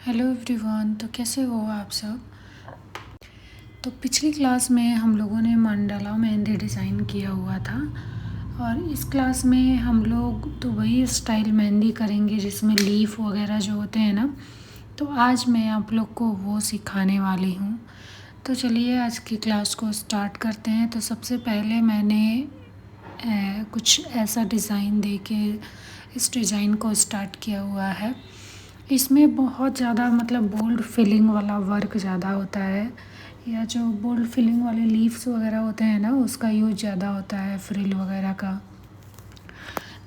Hello everyone. तो कैसे हो आप सब। तो पिछली क्लास में हम लोगों ने मंडाला मेहंदी डिज़ाइन किया हुआ था और इस क्लास में हम लोग तो वही स्टाइल मेहंदी करेंगे जिसमें लीफ वगैरह जो होते हैं ना। तो आज मैं आप लोग को वो सिखाने वाली हूँ। तो चलिए आज की क्लास को स्टार्ट करते हैं। तो सबसे पहले मैंने कुछ ऐसा डिज़ाइन दे के इस डिज़ाइन को स्टार्ट किया हुआ है। इसमें बहुत ज़्यादा मतलब बोल्ड फिलिंग वाला वर्क ज़्यादा होता है, या जो बोल्ड फिलिंग वाले लीव्स वगैरह होते हैं ना उसका यूज़ ज़्यादा होता है, फ्रिल वगैरह का।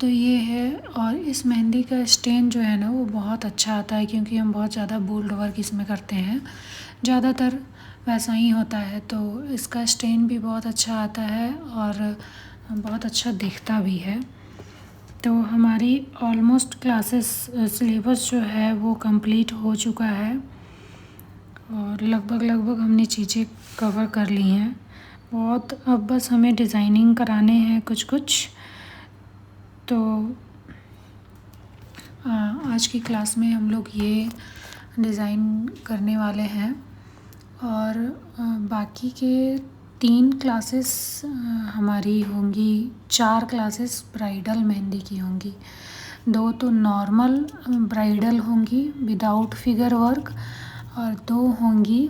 तो ये है। और इस मेहंदी का स्टेन जो है ना वो बहुत अच्छा आता है क्योंकि हम बहुत ज़्यादा बोल्ड वर्क इसमें करते हैं, ज़्यादातर वैसा ही होता है। तो इसका स्टेन भी बहुत अच्छा आता है और बहुत अच्छा दिखता भी है। तो हमारी ऑलमोस्ट क्लासेस सिलेबस जो है वो कंप्लीट हो चुका है और लगभग हमने चीज़ें कवर कर ली हैं बहुत। अब बस हमें डिज़ाइनिंग कराने हैं कुछ कुछ। तो आज की क्लास में हम लोग ये डिज़ाइन करने वाले हैं और बाकी के 3 क्लासेस हमारी होंगी, 4 क्लासेस ब्राइडल मेहंदी की होंगी, 2 तो नॉर्मल ब्राइडल होंगी विदाउट फिगर वर्क और 2 होंगी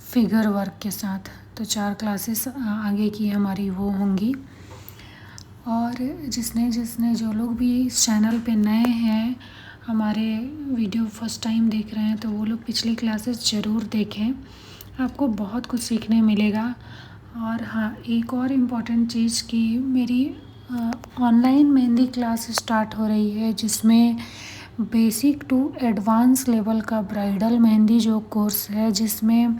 फिगर वर्क के साथ। तो 4 क्लासेस आगे की हमारी वो होंगी। और जिसने जिसने जो लोग भी इस चैनल पे नए हैं, हमारे वीडियो फर्स्ट टाइम देख रहे हैं, तो वो लोग पिछली क्लासेस ज़रूर देखें, आपको बहुत कुछ सीखने मिलेगा। और हाँ, एक और इम्पॉर्टेंट चीज़ कि मेरी ऑनलाइन मेहंदी क्लास स्टार्ट हो रही है जिसमें बेसिक टू एडवांस लेवल का ब्राइडल मेहंदी जो कोर्स है, जिसमें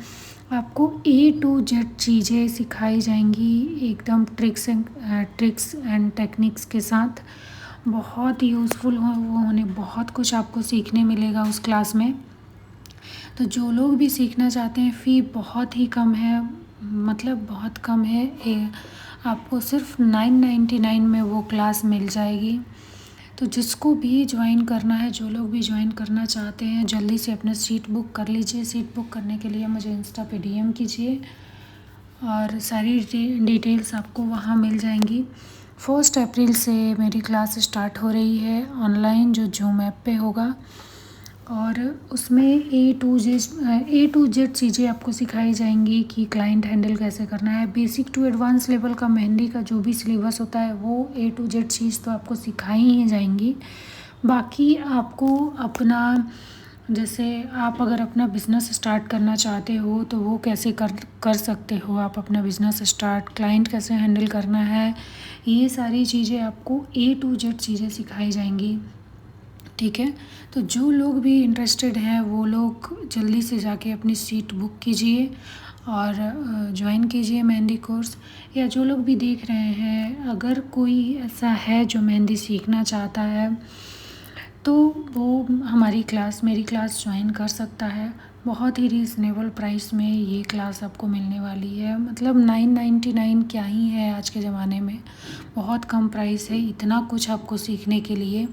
आपको A to Z चीज़ें सिखाई जाएंगी एकदम ट्रिक्स एंड टेक्निक्स के साथ। बहुत यूज़फुल वो होने, बहुत कुछ आपको सीखने मिलेगा उस क्लास में। तो जो लोग भी सीखना चाहते हैं, फ़ी बहुत ही कम है, मतलब बहुत कम है। आपको सिर्फ 999 में वो क्लास मिल जाएगी। तो जिसको भी ज्वाइन करना है, जो लोग भी ज्वाइन करना चाहते हैं, जल्दी से अपना सीट बुक कर लीजिए। सीट बुक करने के लिए मुझे इंस्टा पे DM कीजिए और सारी डिटेल्स आपको वहाँ मिल जाएंगी। 1 अप्रैल से मेरी क्लास स्टार्ट हो रही है ऑनलाइन, जो जूम ऐप पे होगा और उसमें A to Z चीज़ें आपको सिखाई जाएंगी कि क्लाइंट हैंडल कैसे करना है। बेसिक टू एडवांस लेवल का मेहंदी का जो भी सिलेबस होता है वो A to Z चीज़ तो आपको सिखाई ही जाएंगी। बाकी आपको अपना, जैसे आप अगर अपना बिज़नेस स्टार्ट करना चाहते हो तो वो कैसे कर सकते हो, आप अपना बिज़नेस स्टार्ट, क्लाइंट कैसे हैंडल करना है, ये सारी चीज़ें आपको A to Z चीज़ें सिखाई जाएंगी। ठीक है। तो जो लोग भी इंटरेस्टेड हैं वो लोग जल्दी से जाके अपनी सीट बुक कीजिए और ज्वाइन कीजिए मेहंदी कोर्स। या जो लोग भी देख रहे हैं, अगर कोई ऐसा है जो मेहंदी सीखना चाहता है तो वो मेरी क्लास ज्वाइन कर सकता है। बहुत ही रीज़नेबल प्राइस में ये क्लास आपको मिलने वाली है। मतलब 999 क्या ही है आज के ज़माने में, बहुत कम प्राइस है इतना कुछ आपको सीखने के लिए।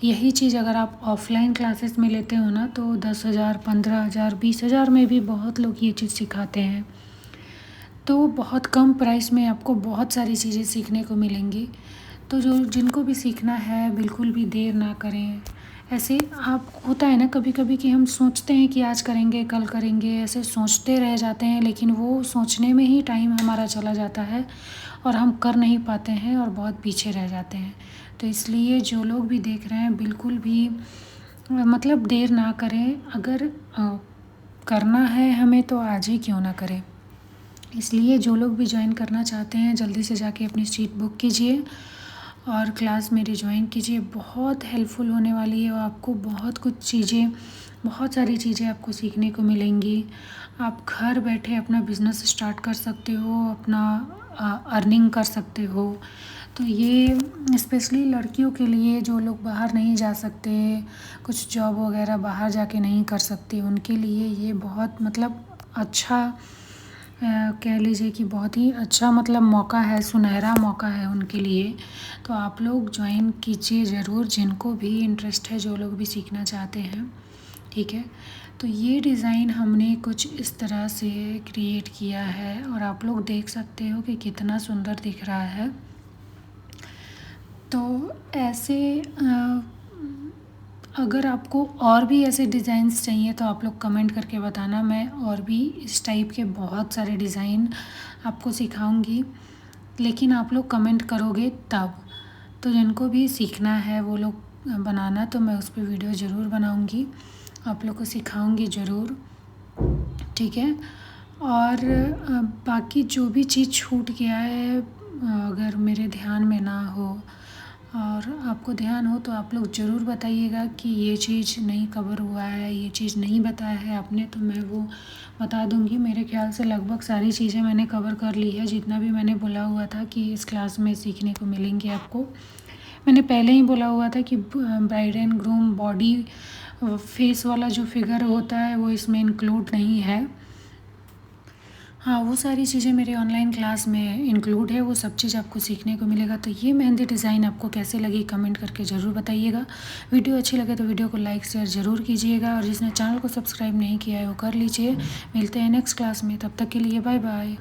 यही चीज़ अगर आप ऑफ़लाइन क्लासेस में लेते हो ना तो 10,000, 15,000, 20,000 में भी बहुत लोग ये चीज़ सिखाते हैं। तो बहुत कम प्राइस में आपको बहुत सारी चीज़ें सीखने को मिलेंगी। तो जो जिनको भी सीखना है बिल्कुल भी देर ना करें। ऐसे आप होता है ना कभी कभी कि हम सोचते हैं कि आज करेंगे कल करेंगे, ऐसे सोचते रह जाते हैं, लेकिन वो सोचने में ही टाइम हमारा चला जाता है और हम कर नहीं पाते हैं और बहुत पीछे रह जाते हैं। तो इसलिए जो लोग भी देख रहे हैं बिल्कुल भी मतलब देर ना करें। अगर करना है हमें तो आज ही क्यों ना करें। इसलिए जो लोग भी ज्वाइन करना चाहते हैं जल्दी से जाके अपनी सीट बुक कीजिए और क्लास मेरी ज्वाइन कीजिए। बहुत हेल्पफुल होने वाली है और आपको बहुत सारी चीज़ें आपको सीखने को मिलेंगी। आप घर बैठे अपना बिज़नेस स्टार्ट कर सकते हो, अपना अर्निंग कर सकते हो। तो ये स्पेशली लड़कियों के लिए, जो लोग बाहर नहीं जा सकते, कुछ जॉब वगैरह बाहर जाके नहीं कर सकते, उनके लिए ये बहुत मतलब अच्छा, कह लीजिए कि बहुत ही अच्छा मतलब मौका है, सुनहरा मौका है उनके लिए। तो आप लोग ज्वाइन कीजिए ज़रूर, जिनको भी इंटरेस्ट है, जो लोग भी सीखना चाहते हैं। ठीक है। तो ये डिज़ाइन हमने कुछ इस तरह से क्रिएट किया है और आप लोग देख सकते हो कि कितना सुंदर दिख रहा है। तो ऐसे अगर आपको और भी ऐसे डिज़ाइंस चाहिए तो आप लोग कमेंट करके बताना, मैं और भी इस टाइप के बहुत सारे डिज़ाइन आपको सिखाऊंगी, लेकिन आप लोग कमेंट करोगे तब। तो जिनको भी सीखना है वो लोग बनाना, तो मैं उस पर वीडियो ज़रूर बनाऊंगी, आप लोग को सिखाऊंगी ज़रूर, ठीक है। और बाकी जो भी चीज़ छूट गया है अगर मेरे ध्यान में ना हो और आपको ध्यान हो तो आप लोग ज़रूर बताइएगा कि ये चीज़ नहीं कवर हुआ है, ये चीज़ नहीं बताया है आपने, तो मैं वो बता दूंगी। मेरे ख्याल से लगभग सारी चीज़ें मैंने कवर कर ली है, जितना भी मैंने बोला हुआ था कि इस क्लास में सीखने को मिलेंगे आपको। मैंने पहले ही बोला हुआ था कि bride and groom body face वाला जो फिगर होता है वो इसमें इंक्लूड नहीं है। हाँ, वो सारी चीज़ें मेरे ऑनलाइन क्लास में इंक्लूड है, वो सब चीज़ आपको सीखने को मिलेगा। तो ये मेहंदी डिज़ाइन आपको कैसे लगी कमेंट करके ज़रूर बताइएगा। वीडियो अच्छी लगे तो वीडियो को लाइक शेयर ज़रूर कीजिएगा, और जिसने चैनल को सब्सक्राइब नहीं किया है वो कर लीजिए। मिलते हैं नेक्स्ट क्लास में, तब तक के लिए बाय बाय।